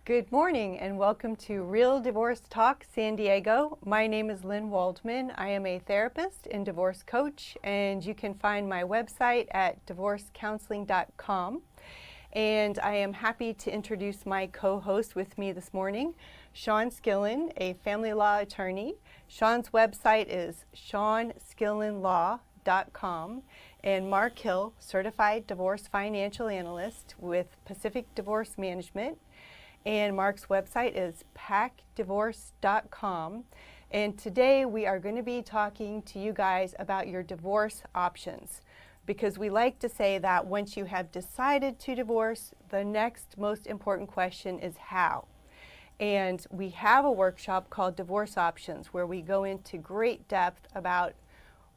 Good morning and welcome to Real Divorce Talk San Diego. My name is Lynn Waldman. I am a therapist and divorce coach, and you can find my website at divorcecounseling.com. And I am happy to introduce my co-host with me this morning, Shawn Skillin, a family law attorney. Shawn's website is shawnskillinlaw.com, and Mark Hill, certified divorce financial analyst with Pacific Divorce Management. And Mark's website is pacdivorce.com. And today we are going to be talking to you guys about your divorce options, because we like to say that once you have decided to divorce, the next most important question is how. And we have a workshop called Divorce Options where we go into great depth about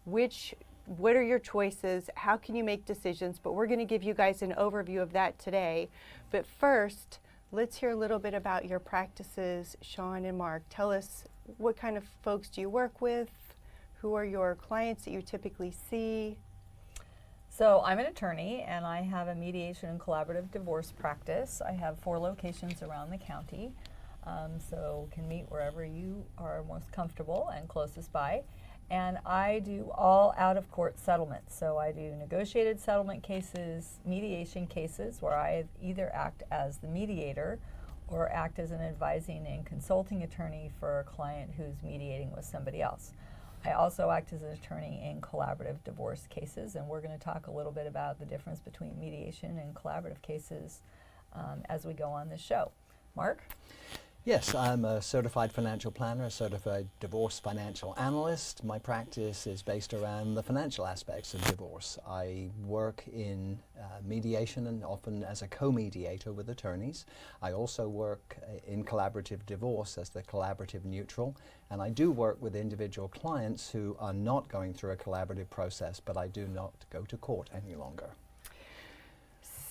what are your choices, how can you make decisions, but we're going to give you guys an overview of that today. But first, let's hear a little bit about your practices, Shawn and Mark. Tell us, what kind of folks do you work with? Who are your clients that you typically see? So I'm an attorney and I have a mediation and collaborative divorce practice. I have 4 locations around the county, so can meet wherever you are most comfortable and closest by. And I do all out-of-court settlements. So I do negotiated settlement cases, mediation cases, where I either act as the mediator or act as an advising and consulting attorney for a client who's mediating with somebody else. I also act as an attorney in collaborative divorce cases, and we're going to talk a little bit about the difference between mediation and collaborative cases as we go on this show. Mark? Yes, I'm a certified financial planner, a certified divorce financial analyst. My practice is based around the financial aspects of divorce. I work in mediation and often as a co-mediator with attorneys. I also work in collaborative divorce as the collaborative neutral, and I do work with individual clients who are not going through a collaborative process, but I do not go to court any longer.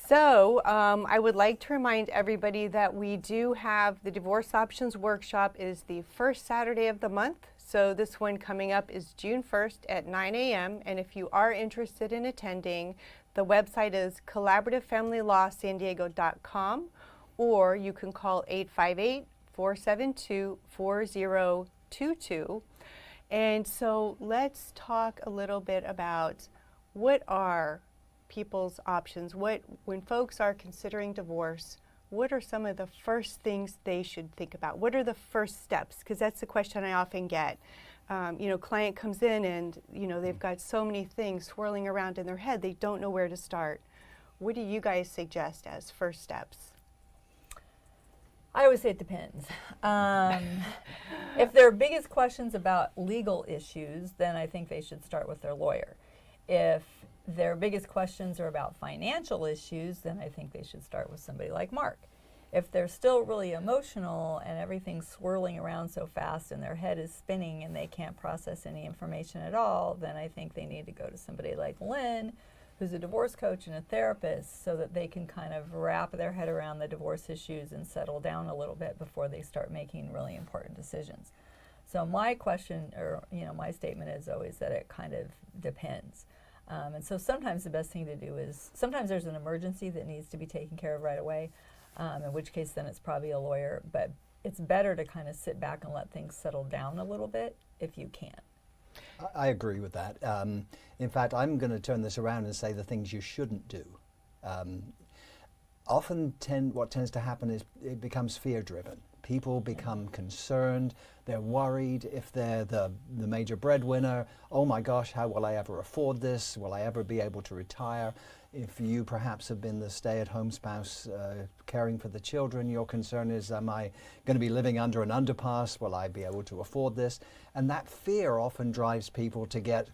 So I would like to remind everybody that we do have the Divorce Options Workshop. It is the first Saturday of the month. So this one coming up is June 1st at 9 a.m. And if you are interested in attending, the website is collaborativefamilylawsandiego.com, or you can call 858-472-4022. And so let's talk a little bit about what are people's options. When folks are considering divorce, what are some of the first things they should think about? What are the first steps? Because that's the question I often get. Client comes in and they've got so many things swirling around in their head, they don't know where to start. What do you guys suggest as first steps? I always say it depends. If their biggest questions about legal issues, then I think they should start with their lawyer. If their biggest questions are about financial issues, then I think they should start with somebody like Mark. If they're still really emotional and everything's swirling around so fast and their head is spinning and they can't process any information at all, then I think they need to go to somebody like Lynn, who's a divorce coach and a therapist, so that they can kind of wrap their head around the divorce issues and settle down a little bit before they start making really important decisions. So my question, or my statement is always that it kind of depends. And so sometimes the best thing to do is, sometimes there's an emergency that needs to be taken care of right away, in which case then it's probably a lawyer, but it's better to kind of sit back and let things settle down a little bit if you can. I agree with that. In fact, I'm going to turn this around and say the things you shouldn't do. Often what tends to happen is it becomes fear-driven. People become concerned, they're worried if they're the major breadwinner. Oh my gosh, how will I ever afford this? Will I ever be able to retire? If you perhaps have been the stay-at-home spouse caring for the children, your concern is, am I going to be living under an underpass? Will I be able to afford this? And that fear often drives people to get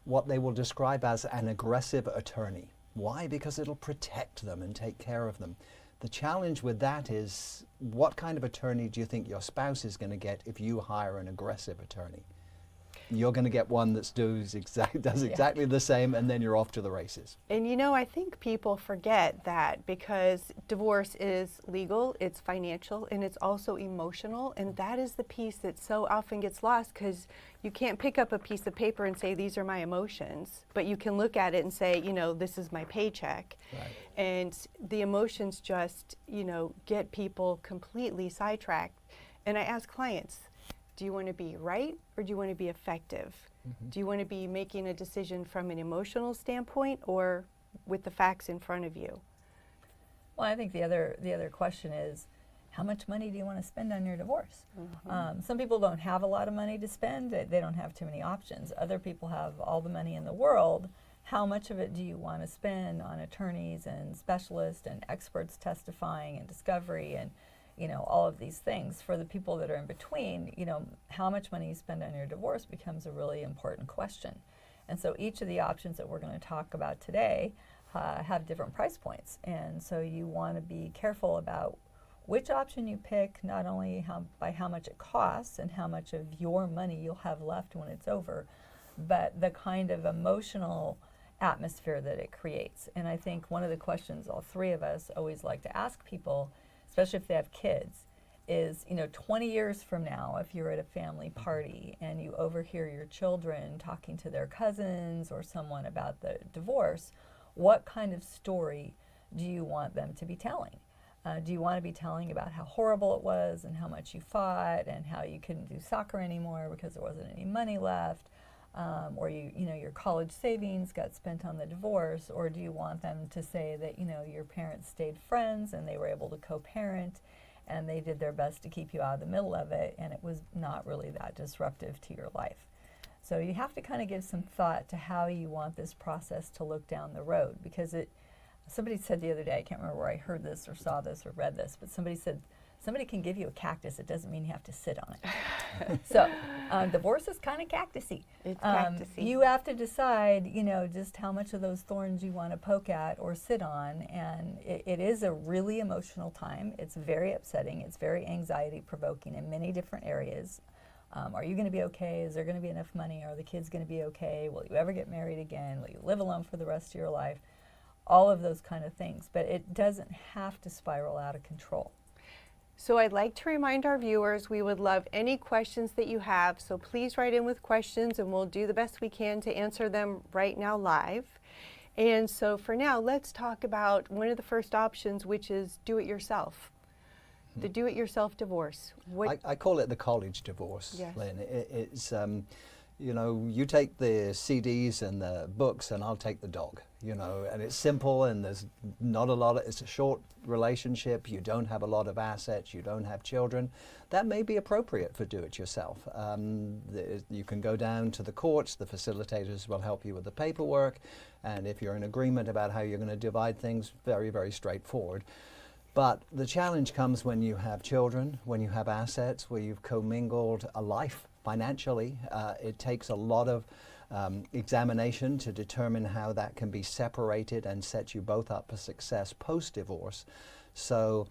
what they will describe as an aggressive attorney. Why? Because it'll protect them and take care of them. The challenge with that is, what kind of attorney do you think your spouse is going to get if you hire an aggressive attorney? you're going to get one that does exactly the same, and then you're off to the races. And you know, I think people forget that because divorce is legal, it's financial, and it's also emotional, and that is the piece that so often gets lost, because you can't pick up a piece of paper and say, these are my emotions, but you can look at it and say, you know, this is my paycheck. Right. And the emotions just, you know, get people completely sidetracked. And I ask clients, do you want to be right or do you want to be effective? Mm-hmm. Do you want to be making a decision from an emotional standpoint or with the facts in front of you? Well, I think the other question is, how much money do you want to spend on your divorce? Mm-hmm. Some people don't have a lot of money to spend. They don't have too many options. Other people have all the money in the world. How much of it do you want to spend on attorneys and specialists and experts testifying and discovery and, you know, all of these things? For the people that are in between, you know, how much money you spend on your divorce becomes a really important question. And so each of the options that we're going to talk about today have different price points. And so you want to be careful about which option you pick, not only by how much it costs and how much of your money you'll have left when it's over, but the kind of emotional atmosphere that it creates. And I think one of the questions all three of us always like to ask people, especially if they have kids, is, you know, 20 years from now, if you're at a family party and you overhear your children talking to their cousins or someone about the divorce, what kind of story do you want them to be telling? Do you want to be telling about how horrible it was and how much you fought and how you couldn't do soccer anymore because there wasn't any money left? Or you know, your college savings got spent on the divorce? Or do you want them to say that, you know, your parents stayed friends and they were able to co-parent and they did their best to keep you out of the middle of it and it was not really that disruptive to your life? So you have to kind of give some thought to how you want this process to look down the road, because somebody said the other day, I can't remember where I heard this or saw this or read this, but somebody said, somebody can give you a cactus, it doesn't mean you have to sit on it. So divorce is kind of cactusy. It's cactusy. You have to decide, you know, just how much of those thorns you want to poke at or sit on, and it is a really emotional time. It's very upsetting. It's very anxiety provoking in many different areas. Are you going to be okay? Is there going to be enough money? Are the kids going to be okay? Will you ever get married again? Will you live alone for the rest of your life? All of those kind of things, but it doesn't have to spiral out of control. So I'd like to remind our viewers, we would love any questions that you have, so please write in with questions and we'll do the best we can to answer them right now live. And so for now, let's talk about one of the first options, which is do-it-yourself. The do-it-yourself divorce. I call it the college divorce, Yes. Lynn. It's, you know, you take the CDs and the books and I'll take the dog, you know, and it's simple and there's not a lot of, it's a short relationship, you don't have a lot of assets, you don't have children. That may be appropriate for do-it-yourself. You can go down to the courts, the facilitators will help you with the paperwork, and if you're in agreement about how you're going to divide things, very, very straightforward. But the challenge comes when you have children, when you have assets, where you've commingled a life financially. It takes a lot of examination to determine how that can be separated and set you both up for success post-divorce. So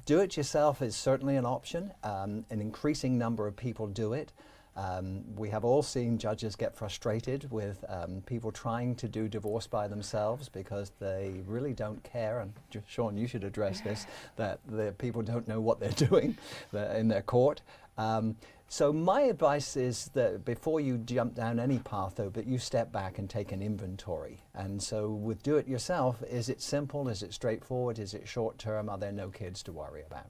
do-it-yourself is certainly an option. An increasing number of people do it. We have all seen judges get frustrated with people trying to do divorce by themselves because they really don't care, and Shawn, you should address this, that the people don't know what they're doing in their court. So my advice is that before you jump down any path, though, that you step back and take an inventory. And so with do-it-yourself, is it simple? Is it straightforward? Is it short-term? Are there no kids to worry about?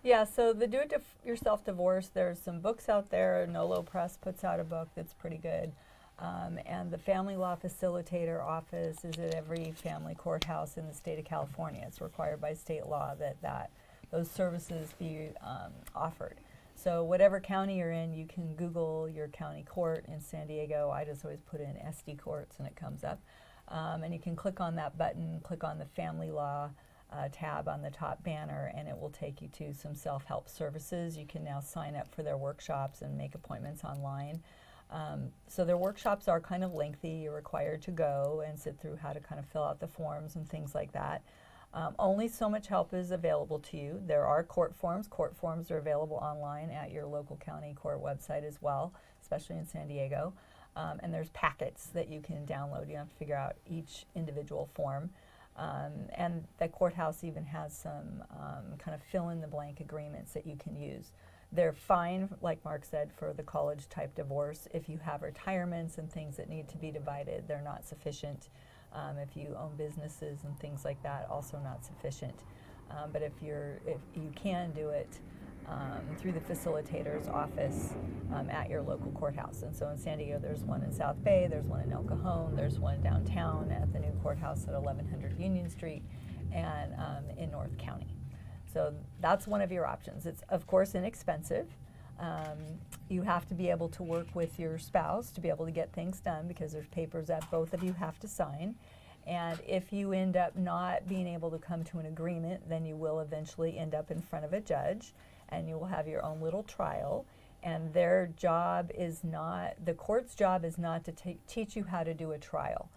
Yeah, so the do-it-yourself divorce, there's some books out there. Nolo Press puts out a book that's pretty good. And the Family Law Facilitator Office is at every family courthouse in the state of California. It's required by state law that those services be offered. So whatever county you're in, you can Google your county court. In San Diego, I just always put in SD courts and it comes up. And you can click on that button, click on the Family Law tab on the top banner, and it will take you to some self-help services. You can now sign up for their workshops and make appointments online. So their workshops are kind of lengthy. You're required to go and sit through how to kind of fill out the forms and things like that. Only so much help is available to you. There are court forms. Court forms are available online at your local county court website as well, especially in San Diego. And there's packets that you can download. You don't have to figure out each individual form. And the courthouse even has some kind of fill-in-the-blank agreements that you can use. They're fine, like Mark said, for the college-type divorce. If you have retirements and things that need to be divided, they're not sufficient. If you own businesses and things like that, also not sufficient. But if you can do it through the facilitator's office at your local courthouse. And so in San Diego, there's one in South Bay, there's one in El Cajon, there's one downtown at the new courthouse at 1100 Union Street, and in North County. So that's one of your options. It's, of course, inexpensive. You have to be able to work with your spouse to be able to get things done, because there's papers that both of you have to sign. And if you end up not being able to come to an agreement, then you will eventually end up in front of a judge, and you will have your own little trial. And their job is not, the court's job is not to teach you how to do a trial.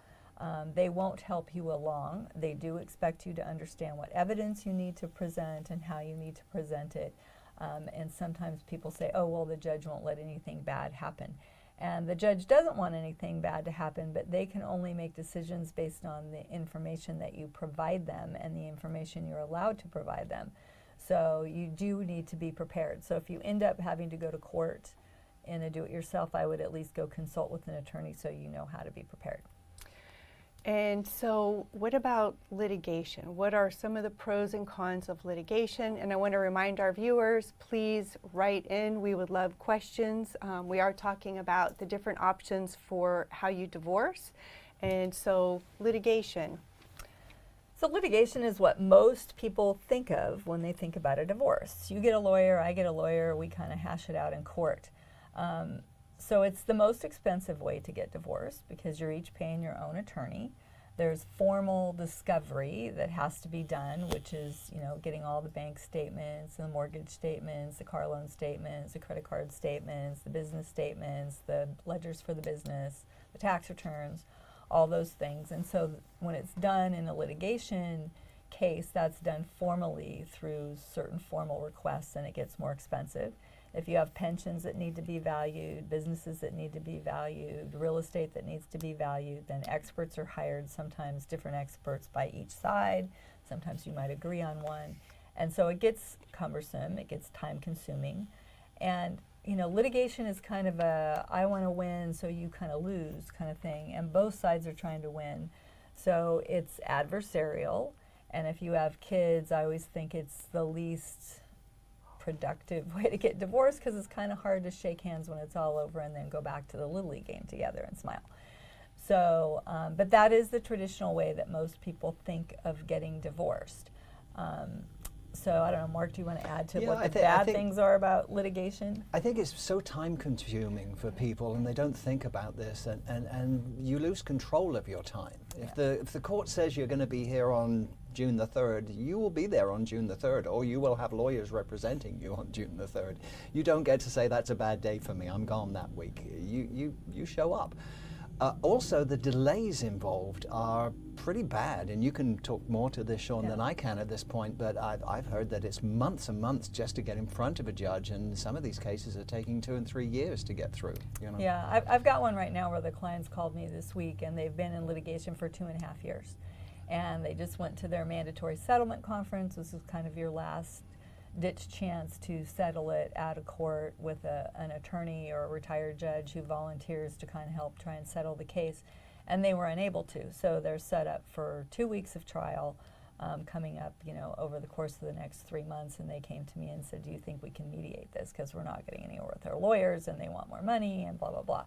They won't help you along. They do expect you to understand what evidence you need to present and how you need to present it. And sometimes people say, oh, well, the judge won't let anything bad happen. And the judge doesn't want anything bad to happen, but they can only make decisions based on the information that you provide them and the information you're allowed to provide them. So you do need to be prepared. So if you end up having to go to court in a do-it-yourself, I would at least go consult with an attorney so you know how to be prepared. And so what about litigation? What are some of the pros and cons of litigation? And I want to remind our viewers, please write in. We would love questions. We are talking about the different options for how you divorce. And so litigation. So litigation is what most people think of when they think about a divorce. You get a lawyer, I get a lawyer, we kind of hash it out in court. So it's the most expensive way to get divorced because you're each paying your own attorney. There's formal discovery that has to be done, which is, you know, getting all the bank statements, the mortgage statements, the car loan statements, the credit card statements, the business statements, the ledgers for the business, the tax returns, all those things. And so when it's done in a litigation case, that's done formally through certain formal requests, and it gets more expensive. If you have pensions that need to be valued, businesses that need to be valued, real estate that needs to be valued, then experts are hired, sometimes different experts by each side. Sometimes you might agree on one. And so it gets cumbersome, it gets time consuming. And you know, litigation is kind of a I want to win so you kind of lose kind of thing, and both sides are trying to win. So it's adversarial, and if you have kids, I always think it's the least productive way to get divorced because it's kind of hard to shake hands when it's all over and then go back to the Little League game together and smile. So, but that is the traditional way that most people think of getting divorced. So I don't know, Mark, do you want to add to what the bad things are about litigation? I think it's so time consuming for people and they don't think about this, and you lose control of your time. If the court says you're going to be here on June the 3rd, you will be there on June the 3rd, or you will have lawyers representing you on June the 3rd. You don't get to say that's a bad day for me, I'm gone that week. You show up. Also, the delays involved are pretty bad, and you can talk more to this, Shawn, than I can at this point, but I've heard that it's months and months just to get in front of a judge, and some of these cases are taking 2 and 3 years to get through. You know? Yeah, I've got one right now where the clients called me this week, and they've been in litigation for 2.5 years. And they just went to their mandatory settlement conference. This is kind of your last ditch chance to settle it out of court with an attorney or a retired judge who volunteers to kind of help try and settle the case, and they were unable to. So they're set up for 2 weeks of trial coming up, you know, over the course of the next 3 months, and they came to me and said, do you think we can mediate this, because we're not getting anywhere with our lawyers and they want more money and blah blah blah.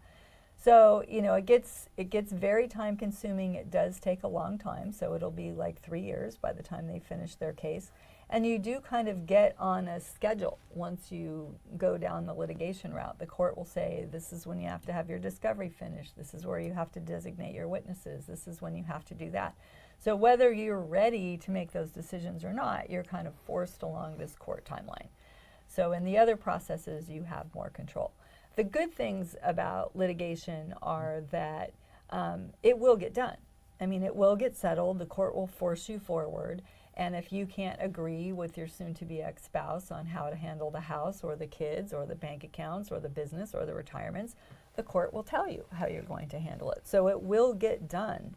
So, you know, it gets very time consuming. It does take a long time, so it'll be like 3 years by the time they finish their case. And you do kind of get on a schedule once you go down the litigation route. The court will say, this is when you have to have your discovery finished. This is where you have to designate your witnesses. This is when you have to do that. So whether you're ready to make those decisions or not, you're kind of forced along this court timeline. So in the other processes, you have more control. The good things about litigation are that it will get done. I mean, it will get settled. The court will force you forward. And if you can't agree with your soon-to-be ex-spouse on how to handle the house or the kids or the bank accounts or the business or the retirements, the court will tell you how you're going to handle it. So it will get done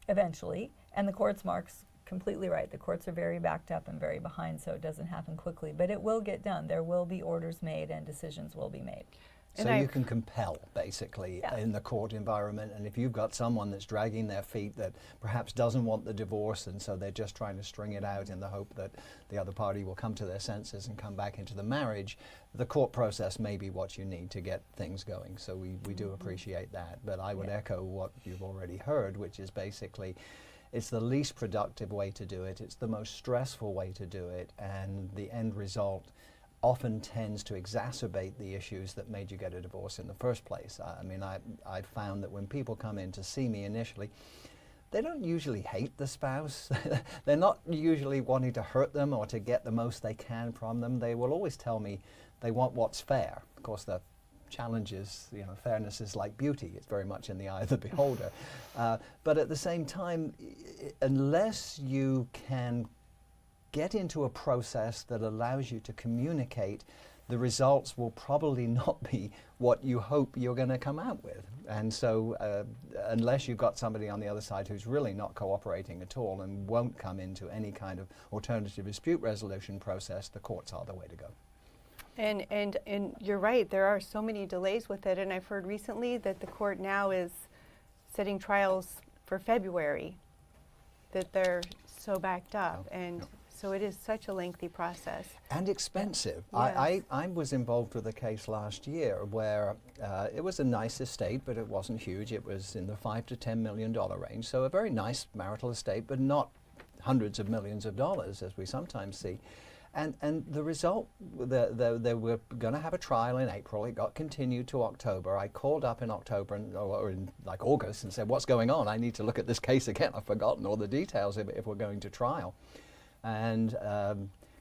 eventually. And the courts, Mark's completely right. The courts are very backed up and very behind, so it doesn't happen quickly. But it will get done. There will be orders made and decisions will be made. So you can compel, basically, in the court environment. And if you've got someone that's dragging their feet that perhaps doesn't want the divorce, and so they're just trying to string it out in the hope that the other party will come to their senses and come back into the marriage, the court process may be what you need to get things going. So we do appreciate that. But I would echo what you've already heard, which is basically, it's the least productive way to do it. It's the most stressful way to do it. And the end result often tends to exacerbate the issues that made you get a divorce in the first place. I mean, I found that when people come in to see me initially, they don't usually hate the spouse. They're not usually wanting to hurt them or to get the most they can from them. They will always tell me they want what's fair. Of course, the challenge is, you know, fairness is like beauty. It's very much in the eye of the beholder. But at the same time, unless you can get into a process that allows you to communicate, the results will probably not be what you hope you're going to come out with. And so unless you've got somebody on the other side who's really not cooperating at all and won't come into any kind of alternative dispute resolution process, the courts are the way to go. And you're right, there are so many delays with it, and I've heard recently that the court now is setting trials for February, that they're so backed up. So it is such a lengthy process. And expensive. Yes. I was involved with a case last year where it was a nice estate, but it wasn't huge. It was in the $5 to $10 million range. So a very nice marital estate, but not hundreds of millions of dollars, as we sometimes see. And the result, they were going to have a trial in April. It got continued to October. I called up in October or in like August and said, what's going on? I need to look at this case again. I've forgotten all the details if we're going to trial. And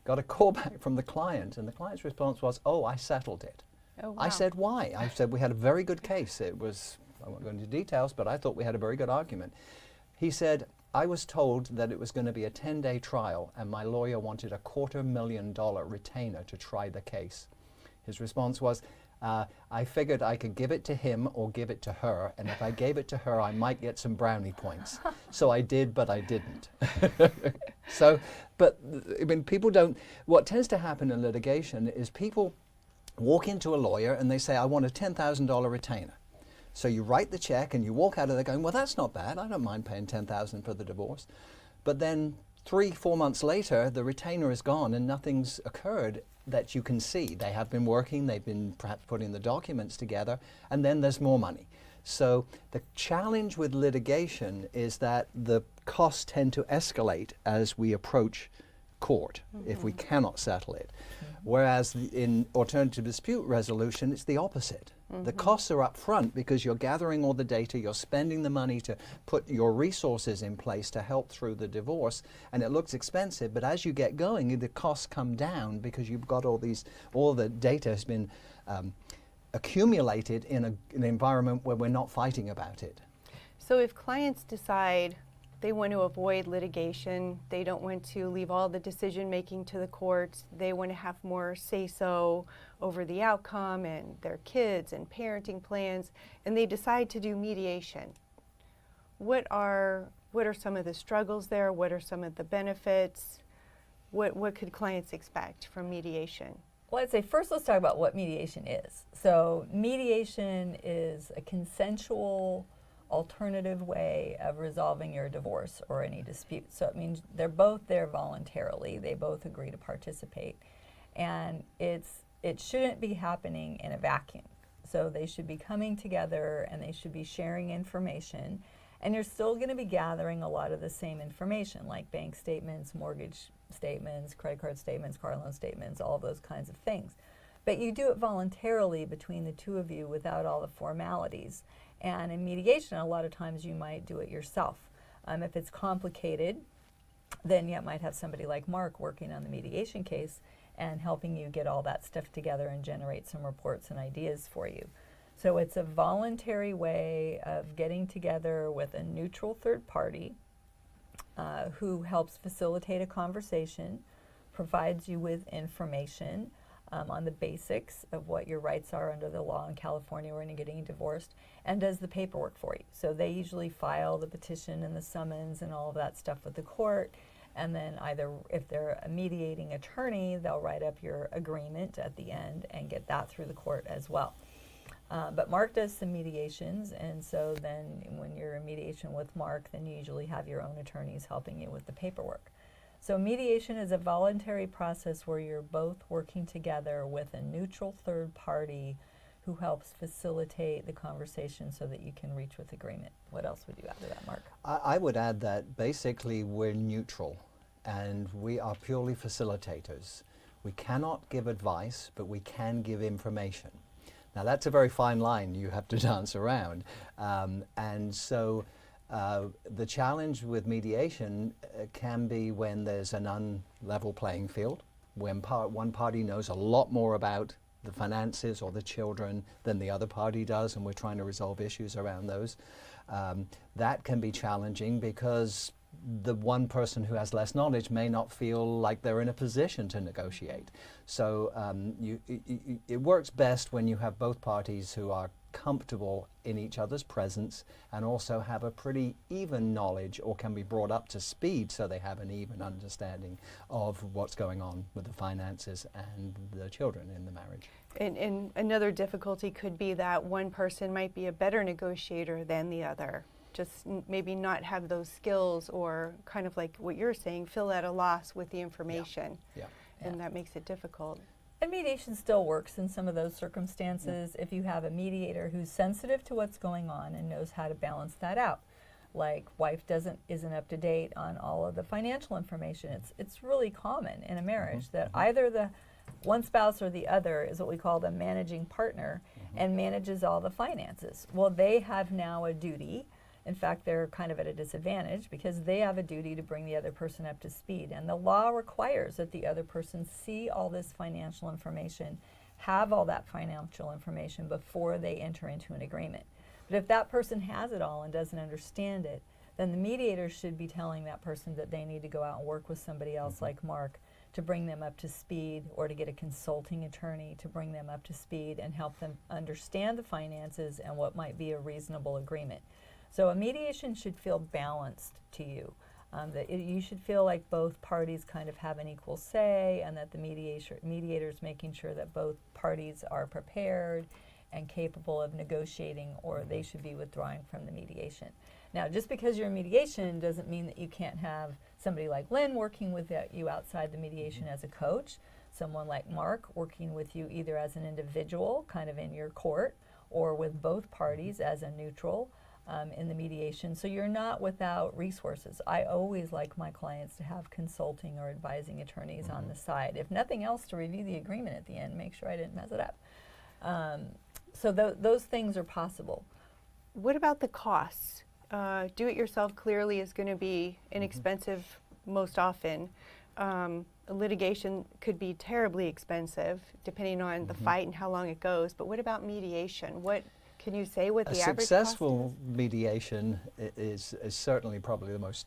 got a call back from the client, and the client's response was, oh, I settled it. Oh, wow. I said, why? I said, we had a very good case. It was, I won't go into details, but I thought we had a very good argument. He said, I was told that it was going to be a 10-day trial, and my lawyer wanted a $250,000 retainer to try the case. His response was, I figured I could give it to him or give it to her, and if I gave it to her, I might get some brownie points. So I did, but I didn't. So, but I mean, people don't, what tends to happen in litigation is people walk into a lawyer and they say, I want a $10,000 retainer. So you write the check and you walk out of there going, well, that's not bad. I don't mind paying $10,000 for the divorce. But then 3-4 months later, the retainer is gone and nothing's occurred that you can see. They have been working, they've been perhaps putting the documents together, and then there's more money. So the challenge with litigation is that the costs tend to escalate as we approach court if we cannot settle it. Whereas in alternative dispute resolution, it's the opposite. The costs are up front because you're gathering all the data, you're spending the money to put your resources in place to help through the divorce, and it looks expensive, but as you get going, the costs come down because you've got all the data has been accumulated in an environment where we're not fighting about it. So if clients decide they want to avoid litigation, they don't want to leave all the decision making to the courts, they want to have more say-so over the outcome and their kids and parenting plans, and they decide to do mediation, what are some of the struggles there? What are some of the benefits? What could clients expect from mediation? Well, I'd say first let's talk about what mediation is. So mediation is a consensual alternative way of resolving your divorce or any dispute. So it means they're both there voluntarily. They both agree to participate. And it shouldn't be happening in a vacuum. So they should be coming together and they should be sharing information. And you're still going to be gathering a lot of the same information like bank statements, mortgage statements, credit card statements, car loan statements, all those kinds of things. But you do it voluntarily between the two of you without all the formalities. And in mediation, a lot of times you might do it yourself. If it's complicated, then you might have somebody like Mark working on the mediation case and helping you get all that stuff together and generate some reports and ideas for you. So it's a voluntary way of getting together with a neutral third party who helps facilitate a conversation, provides you with information on the basics of what your rights are under the law in California when you're getting divorced, and does the paperwork for you. So they usually file the petition and the summons and all of that stuff with the court, and then either if they're a mediating attorney, they'll write up your agreement at the end and get that through the court as well. But Mark does some mediations, and so then when you're in mediation with Mark, then you usually have your own attorneys helping you with the paperwork. So mediation is a voluntary process where you're both working together with a neutral third party who helps facilitate the conversation so that you can reach with agreement. What else would you add to that, Mark? I would add that basically we're neutral and we are purely facilitators. We cannot give advice, but we can give information. Now that's a very fine line you have to dance around. And so the challenge with mediation can be when there's an unlevel playing field, when one party knows a lot more about the finances or the children than the other party does, and we're trying to resolve issues around those. That can be challenging because the one person who has less knowledge may not feel like they're in a position to negotiate. So it works best when you have both parties who are comfortable in each other's presence and also have a pretty even knowledge or can be brought up to speed so they have an even understanding of what's going on with the finances and the children in the marriage. And another difficulty could be that one person might be a better negotiator than the other. Just maybe not have those skills, or kind of like what you're saying, feel at a loss with the information. Yeah. And that makes it difficult. And mediation still works in some of those circumstances if you have a mediator who's sensitive to what's going on and knows how to balance that out. Like wife isn't up to date on all of the financial information. It's really common in a marriage that either the one spouse or the other is what we call the managing partner and manages all the finances. Well, they have now a duty. In fact, they're kind of at a disadvantage because they have a duty to bring the other person up to speed. And the law requires that the other person see all this financial information, have all that financial information before they enter into an agreement. But if that person has it all and doesn't understand it, then the mediator should be telling that person that they need to go out and work with somebody else like Mark to bring them up to speed, or to get a consulting attorney to bring them up to speed and help them understand the finances and what might be a reasonable agreement. So a mediation should feel balanced to you. You should feel like both parties kind of have an equal say, and that the mediator's making sure that both parties are prepared and capable of negotiating, or they should be withdrawing from the mediation. Now, just because you're in mediation doesn't mean that you can't have somebody like Lynn working with you outside the mediation as a coach, someone like Mark working with you either as an individual, kind of in your court, or with both parties as a neutral in the mediation. So you're not without resources. I always like my clients to have consulting or advising attorneys on the side. If nothing else, to review the agreement at the end, make sure I didn't mess it up. So those things are possible. What about the costs? Do-it-yourself clearly is going to be inexpensive most often. Litigation could be terribly expensive depending on the fight and how long it goes. But what about mediation? What can you say what the average cost is? A successful mediation is certainly probably the most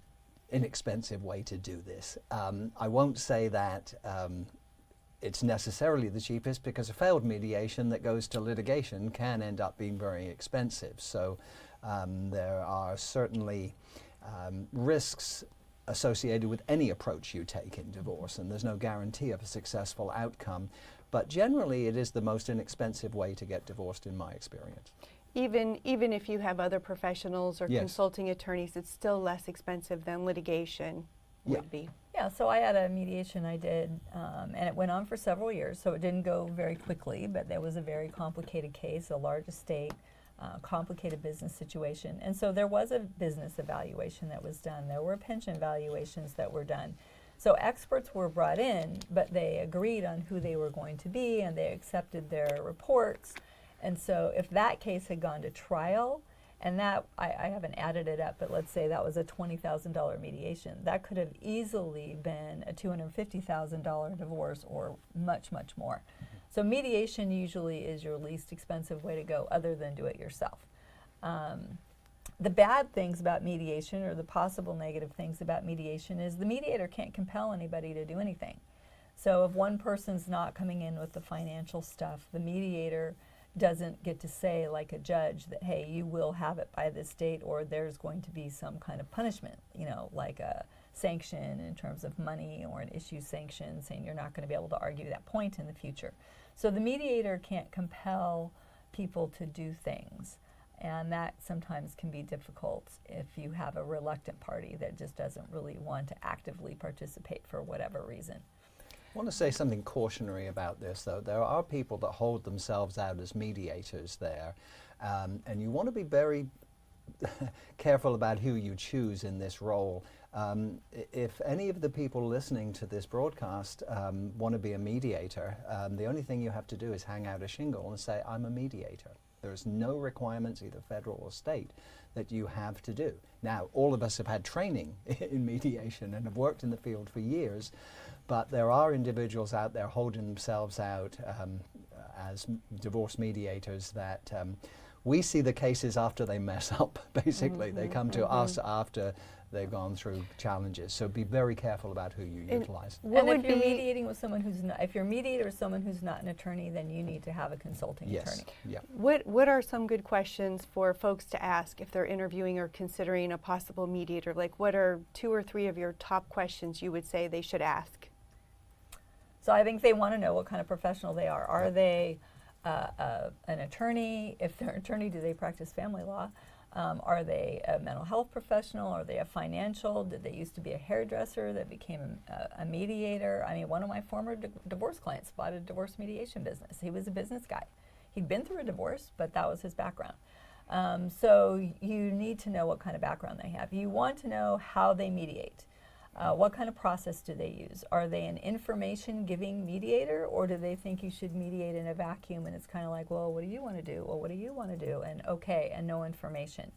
inexpensive way to do this. I won't say that it's necessarily the cheapest, because a failed mediation that goes to litigation can end up being very expensive. So there are certainly risks associated with any approach you take in divorce, and there's no guarantee of a successful outcome. But generally, it is the most inexpensive way to get divorced, in my experience. Even if you have other professionals or consulting attorneys, it's still less expensive than litigation would be. Yeah, so I had a mediation I did, and it went on for several years, so it didn't go very quickly, but there was a very complicated case, a large estate, complicated business situation. And so there was a business evaluation that was done. There were pension valuations that were done. So experts were brought in, but they agreed on who they were going to be, and they accepted their reports. And so if that case had gone to trial, and that, I haven't added it up, but let's say that was a $20,000 mediation, that could have easily been a $250,000 divorce, or much, much more. So mediation usually is your least expensive way to go, other than do it yourself. The bad things about mediation, or the possible negative things about mediation, is the mediator can't compel anybody to do anything. So if one person's not coming in with the financial stuff, the mediator doesn't get to say, like a judge, that, hey, you will have it by this date, or there's going to be some kind of punishment, you know, like a sanction in terms of money, or an issue sanction saying you're not going to be able to argue that point in the future. So the mediator can't compel people to do things. And that sometimes can be difficult if you have a reluctant party that just doesn't really want to actively participate for whatever reason. I want to say something cautionary about this, though. There are people that hold themselves out as mediators there, and you want to be very careful about who you choose in this role. If any of the people listening to this broadcast want to be a mediator, the only thing you have to do is hang out a shingle and say, I'm a mediator. There's no requirements, either federal or state, that you have to do. Now, all of us have had training in mediation and have worked in the field for years, but there are individuals out there holding themselves out as divorce mediators that we see the cases after they mess up, basically. They come to us after they've gone through challenges. So be very careful about who you utilize. And if you're mediating with someone who's not, if you're a mediator with someone who's not an attorney, then you need to have a consulting attorney. Yeah. What are some good questions for folks to ask if they're interviewing or considering a possible mediator? Like, what are 2 or 3 of your top questions you would say they should ask? So I think they want to know what kind of professional they are. Are they an attorney? If they're an attorney, do they practice family law? Are they a mental health professional? Are they a financial? Did they used to be a hairdresser that became a mediator? I mean, one of my former divorce clients bought a divorce mediation business. He was a business guy. He'd been through a divorce, but that was his background. So you need to know what kind of background they have. You want to know how they mediate. What kind of process do they use? Are they an information-giving mediator, or do they think you should mediate in a vacuum and it's kind of like, well, what do you want to do? Well, what do you want to do? And okay, and no information.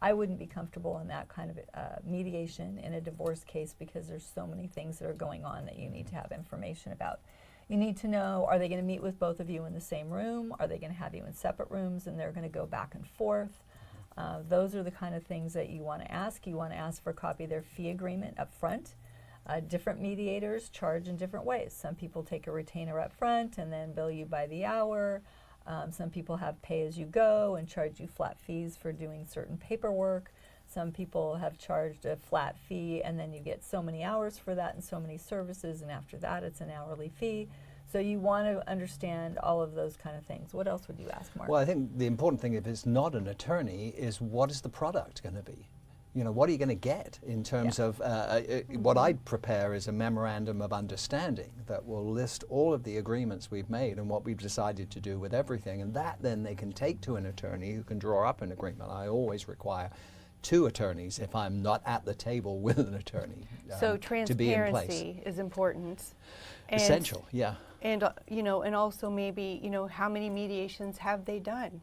I wouldn't be comfortable in that kind of mediation in a divorce case, because there's so many things that are going on that you need to have information about. You need to know, are they going to meet with both of you in the same room? Are they going to have you in separate rooms and they're going to go back and forth? Those are the kind of things that you want to ask. You want to ask for a copy of their fee agreement up front. Different mediators charge in different ways. Some people take a retainer up front and then bill you by the hour. Some people have pay-as-you-go and charge you flat fees for doing certain paperwork. Some people have charged a flat fee and then you get so many hours for that and so many services, and after that it's an hourly fee. So you want to understand all of those kind of things. What else would you ask, Mark? Well, I think the important thing, if it's not an attorney, is what is the product going to be? You know, what are you going to get in terms of what I'd prepare is a memorandum of understanding that will list all of the agreements we've made and what we've decided to do with everything, and that then they can take to an attorney who can draw up an agreement. I always require 2 attorneys if I'm not at the table with an attorney So to be in place. transparency is important. And Essential, yeah. And you know, and also maybe, you know, how many mediations have they done?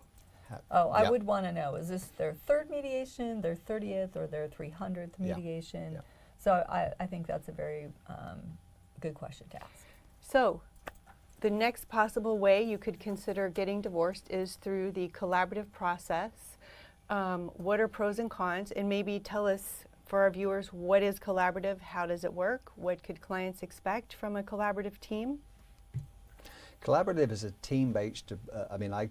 Oh, I would want to know, is this their 3rd mediation, their 30th, or their 300th Yeah. mediation? Yeah. So I think that's a very good question to ask. So the next possible way you could consider getting divorced is through the collaborative process. What are pros and cons? And maybe tell us, for our viewers, what is collaborative? How does it work? What could clients expect from a collaborative team? Collaborative is a team-based, I mean, I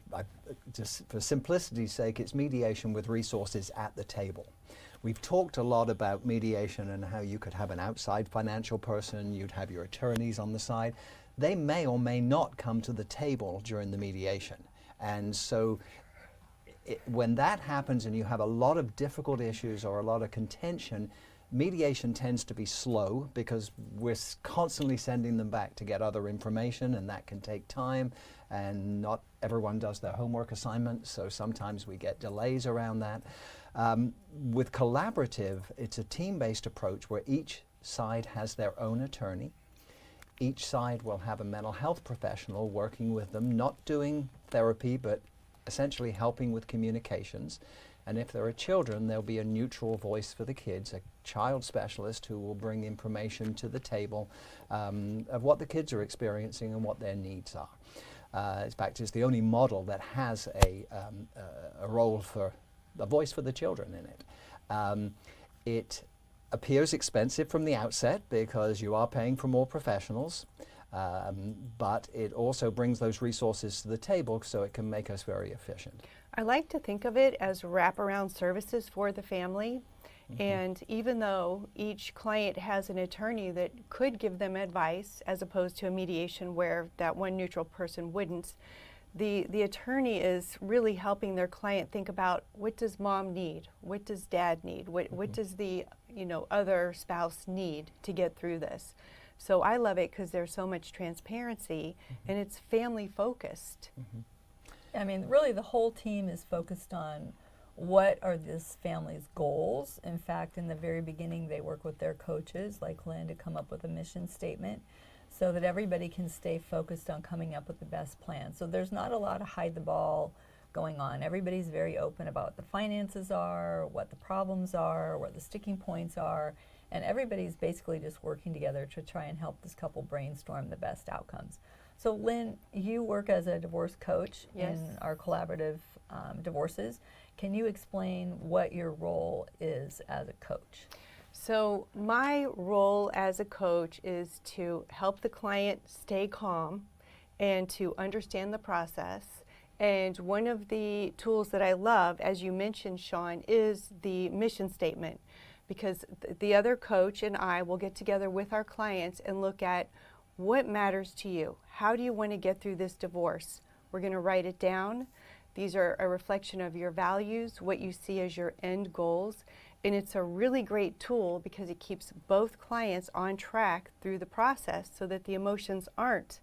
just for simplicity's sake, it's mediation with resources at the table. We've talked a lot about mediation and how you could have an outside financial person, you'd have your attorneys on the side. They may or may not come to the table during the mediation. And so when that happens and you have a lot of difficult issues or a lot of contention, mediation tends to be slow because we're constantly sending them back to get other information, and that can take time, and not everyone does their homework assignments, so sometimes we get delays around that. With collaborative, it's a team-based approach where each side has their own attorney. Each side will have a mental health professional working with them, not doing therapy, but essentially helping with communications. And if there are children, there'll be a neutral voice for the kids, a child specialist who will bring information to the table of what the kids are experiencing and what their needs are. In fact, it's the only model that has a role for a voice for the children in it. It appears expensive from the outset because you are paying for more professionals, but it also brings those resources to the table so it can make us very efficient. I like to think of it as wraparound services for the family. And even though each client has an attorney that could give them advice as opposed to a mediation where that one neutral person wouldn't, the attorney is really helping their client think about, what does mom need? What does dad need? What does the other spouse need to get through this? So I love it because there's so much transparency and it's family focused. I mean, really the whole team is focused on what are this family's goals. In fact, in the very beginning, they work with their coaches, like Lynn, to come up with a mission statement so that everybody can stay focused on coming up with the best plan. So there's not a lot of hide the ball going on. Everybody's very open about what the finances are, what the problems are, what the sticking points are, and everybody's basically just working together to try and help this couple brainstorm the best outcomes. So Lynn, you work as a divorce coach in our collaborative divorces. Can you explain what your role is as a coach? So my role as a coach is to help the client stay calm and to understand the process. And one of the tools that I love, as you mentioned, Shawn, is the mission statement, because the other coach and I will get together with our clients and look at what matters to you. How do you want to get through this divorce? We're going to write it down. These are a reflection of your values, what you see as your end goals. And it's a really great tool because it keeps both clients on track through the process so that the emotions aren't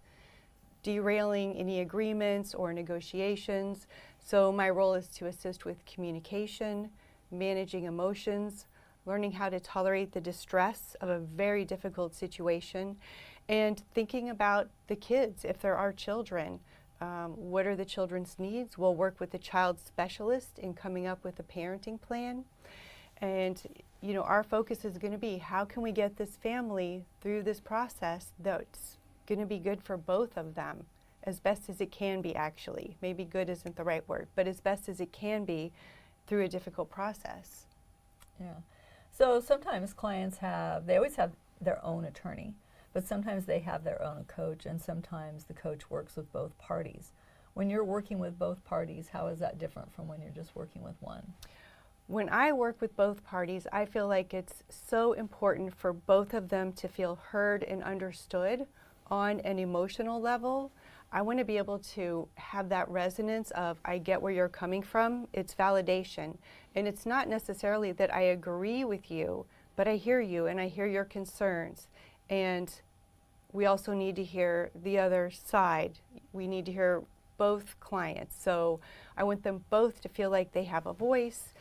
derailing any agreements or negotiations. So my role is to assist with communication, managing emotions, learning how to tolerate the distress of a very difficult situation, and thinking about the kids, if there are children. What are the children's needs? We'll work with the child specialist in coming up with a parenting plan. And our focus is going to be, how can we get this family through this process that's going to be good for both of them, as best as it can be, actually. Maybe good isn't the right word, but as best as it can be through a difficult process. Yeah. So sometimes clients they always have their own attorney, but sometimes they have their own coach, and sometimes the coach works with both parties. When you're working with both parties, how is that different from when you're just working with one? When I work with both parties, I feel like it's so important for both of them to feel heard and understood on an emotional level. I want to be able to have that resonance of, I get where you're coming from. It's validation. And it's not necessarily that I agree with you, but I hear you and I hear your concerns. And we also need to hear the other side. We need to hear both clients. So I want them both to feel like they have a voice.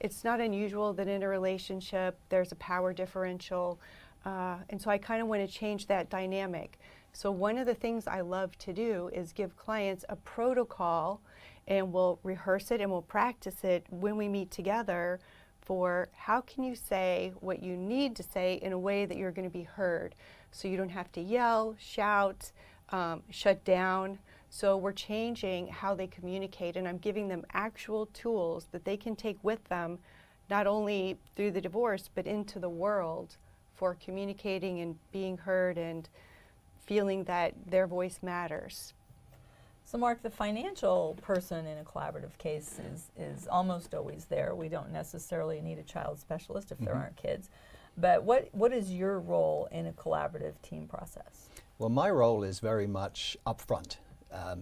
It's not unusual that in a relationship there's a power differential, and so I kind of want to change that dynamic. So one of the things I love to do is give clients a protocol, and we'll rehearse it and we'll practice it when we meet together for how can you say what you need to say in a way that you're going to be heard, so you don't have to yell, shout, shut down. So we're changing how they communicate, and I'm giving them actual tools that they can take with them, not only through the divorce, but into the world for communicating and being heard and feeling that their voice matters. So Mark, the financial person in a collaborative case is almost always there. We don't necessarily need a child specialist if there aren't kids. But what is your role in a collaborative team process? Well, my role is very much upfront.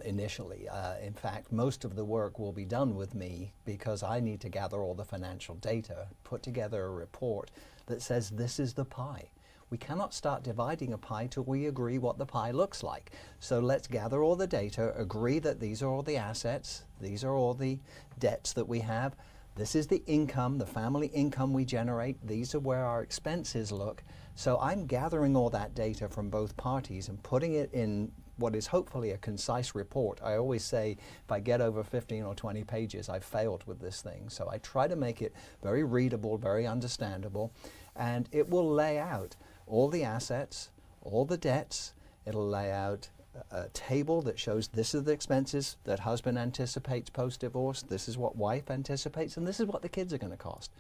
Initially. In fact, most of the work will be done with me because I need to gather all the financial data, put together a report that says this is the pie. We cannot start dividing a pie till we agree what the pie looks like. So let's gather all the data, agree that these are all the assets, these are all the debts that we have, this is the income, the family income we generate, these are where our expenses look. So I'm gathering all that data from both parties and putting it in what is hopefully a concise report. I always say if I get over 15 or 20 pages, I've failed with this thing. So I try to make it very readable, very understandable, and it will lay out all the assets, all the debts. It'll lay out a table that shows this are the expenses that husband anticipates post-divorce, this is what wife anticipates, and this is what the kids are going to cost.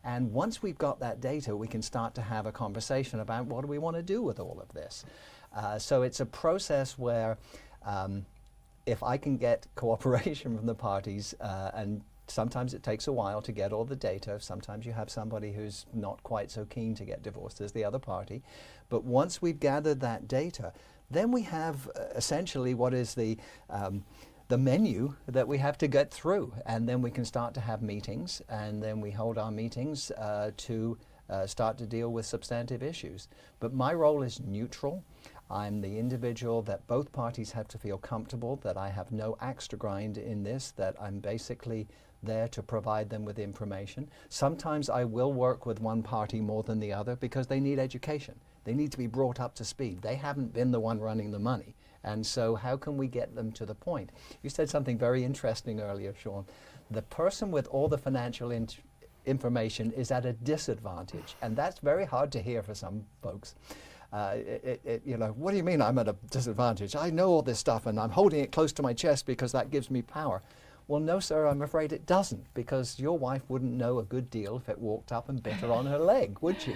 And once we've got that data, we can start to have a conversation about what do we want to do with all of this. So it's a process where if I can get cooperation from the parties, and sometimes it takes a while to get all the data. Sometimes you have somebody who's not quite so keen to get divorced as the other party. But once we've gathered that data, then we have essentially what is the menu that we have to get through. And then we can start to have meetings, and then we hold our meetings to start to deal with substantive issues. But my role is neutral. I'm the individual that both parties have to feel comfortable, that I have no axe to grind in this, that I'm basically there to provide them with information. Sometimes I will work with one party more than the other because they need education. They need to be brought up to speed. They haven't been the one running the money. And so how can we get them to the point? You said something very interesting earlier, Shawn. The person with all the financial information is at a disadvantage. And that's very hard to hear for some folks. You know, what do you mean I'm at a disadvantage? I know all this stuff and I'm holding it close to my chest because that gives me power. Well, no, sir, I'm afraid it doesn't, because your wife wouldn't know a good deal if it walked up and bit her on her leg, would she?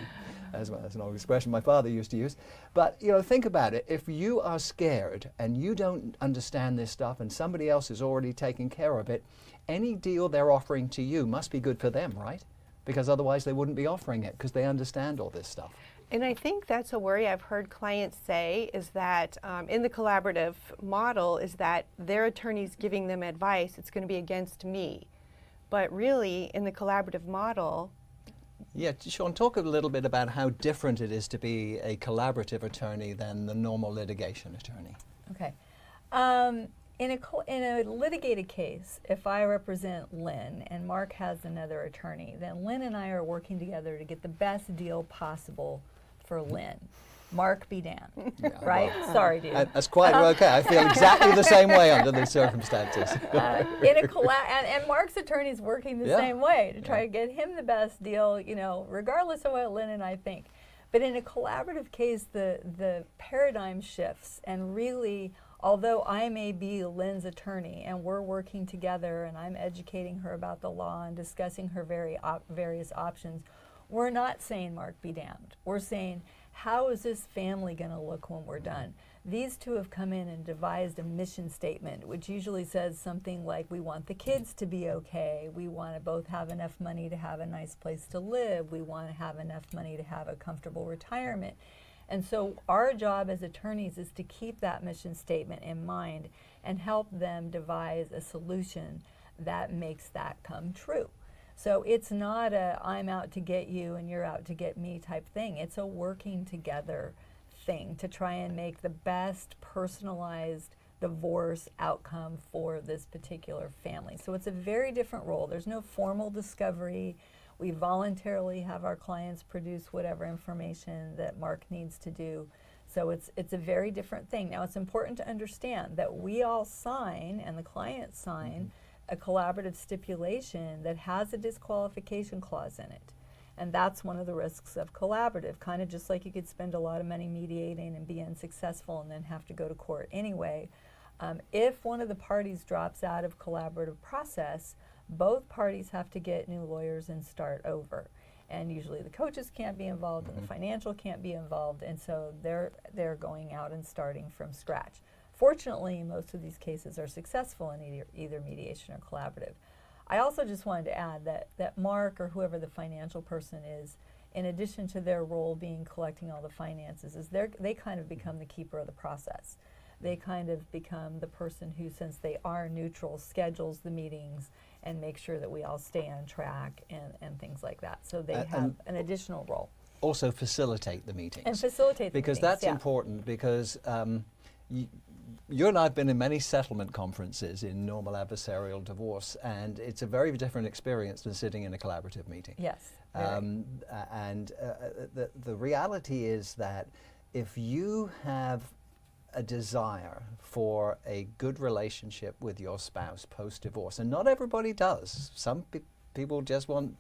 That's an old expression my father used to use. But, you know, think about it. If you are scared and you don't understand this stuff and somebody else is already taking care of it, any deal they're offering to you must be good for them, right? Because otherwise they wouldn't be offering it because they understand all this stuff. And I think that's a worry I've heard clients say, is that in the collaborative model is that their attorney's giving them advice, it's going to be against me. But really, in the collaborative model... Yeah, Shawn, talk a little bit about how different it is to be a collaborative attorney than the normal litigation attorney. Okay. In a litigated case, if I represent Lynn and Mark has another attorney, then Lynn and I are working together to get the best deal possible for Lynn. Mark be damned, yeah, right? Well, sorry, dude. That's quite okay. I feel exactly the same way under these circumstances. And Mark's attorney is working the same way to try to get him the best deal, you know, regardless of what Lynn and I think. But in a collaborative case, the paradigm shifts, and really, although I may be Lynn's attorney and we're working together and I'm educating her about the law and discussing her various options, we're not saying Mark be damned. We're saying, how is this family going to look when we're done? These two have come in and devised a mission statement, which usually says something like, we want the kids to be okay, we want to both have enough money to have a nice place to live, we want to have enough money to have a comfortable retirement. And so our job as attorneys is to keep that mission statement in mind and help them devise a solution that makes that come true. So it's not a I'm out to get you and you're out to get me type thing. It's a working together thing to try and make the best personalized divorce outcome for this particular family. So it's a very different role. There's no formal discovery. We voluntarily have our clients produce whatever information that Mark needs to do. So it's a very different thing. Now, it's important to understand that we all sign, and the clients sign, a collaborative stipulation that has a disqualification clause in it. And that's one of the risks of collaborative, kind of just like you could spend a lot of money mediating and be unsuccessful and then have to go to court anyway. If one of the parties drops out of collaborative process, both parties have to get new lawyers and start over. And usually the coaches can't be involved and the financial can't be involved, and so they're going out and starting from scratch. Fortunately, most of these cases are successful in either mediation or collaborative. I also just wanted to add that Mark, or whoever the financial person is, in addition to their role being collecting all the finances, is they kind of become the keeper of the process. They kind of become the person who, since they are neutral, schedules the meetings and makes sure that we all stay on track and things like that. So they have an additional role. Also facilitate the meetings. And facilitate the meetings, because that's important, because you and I have been in many settlement conferences in normal adversarial divorce, and it's a very different experience than sitting in a collaborative meeting. Yes. The reality is that if you have a desire for a good relationship with your spouse post-divorce, and not everybody does. Some people just want,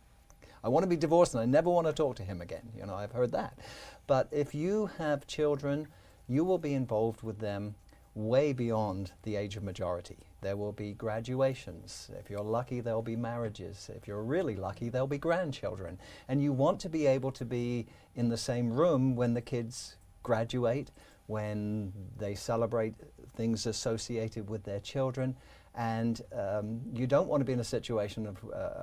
I want to be divorced and I never want to talk to him again. You know, I've heard that. But if you have children, you will be involved with them way beyond the age of majority. There will be graduations. If you're lucky, there'll be marriages. If you're really lucky, there'll be grandchildren. And you want to be able to be in the same room when the kids graduate, when they celebrate things associated with their children. And you don't want to be in a situation of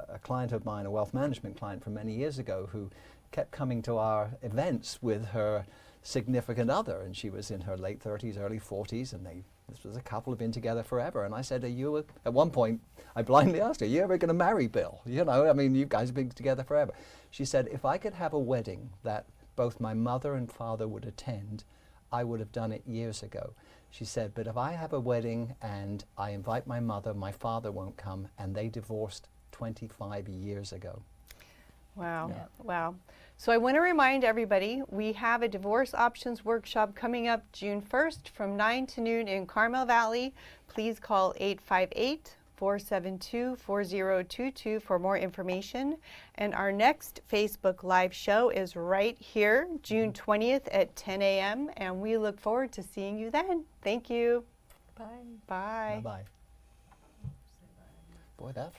a client of mine, a wealth management client from many years ago, who kept coming to our events with her significant other, and she was in her late 30s, early 40s, and this was a couple who've been together forever. And I said, at one point, I blindly asked her, are you ever going to marry Bill? You know, I mean, you guys have been together forever. She said, if I could have a wedding that both my mother and father would attend, I would have done it years ago. She said, but if I have a wedding and I invite my mother, my father won't come, and they divorced 25 years ago. Wow. Yeah. Wow. So I want to remind everybody, we have a divorce options workshop coming up June 1st from 9 to noon in Carmel Valley. Please call 858-472-4022 for more information. And our next Facebook Live show is right here, June 20th at 10 a.m. And we look forward to seeing you then. Thank you. Bye. Bye. Bye-bye. Boy, that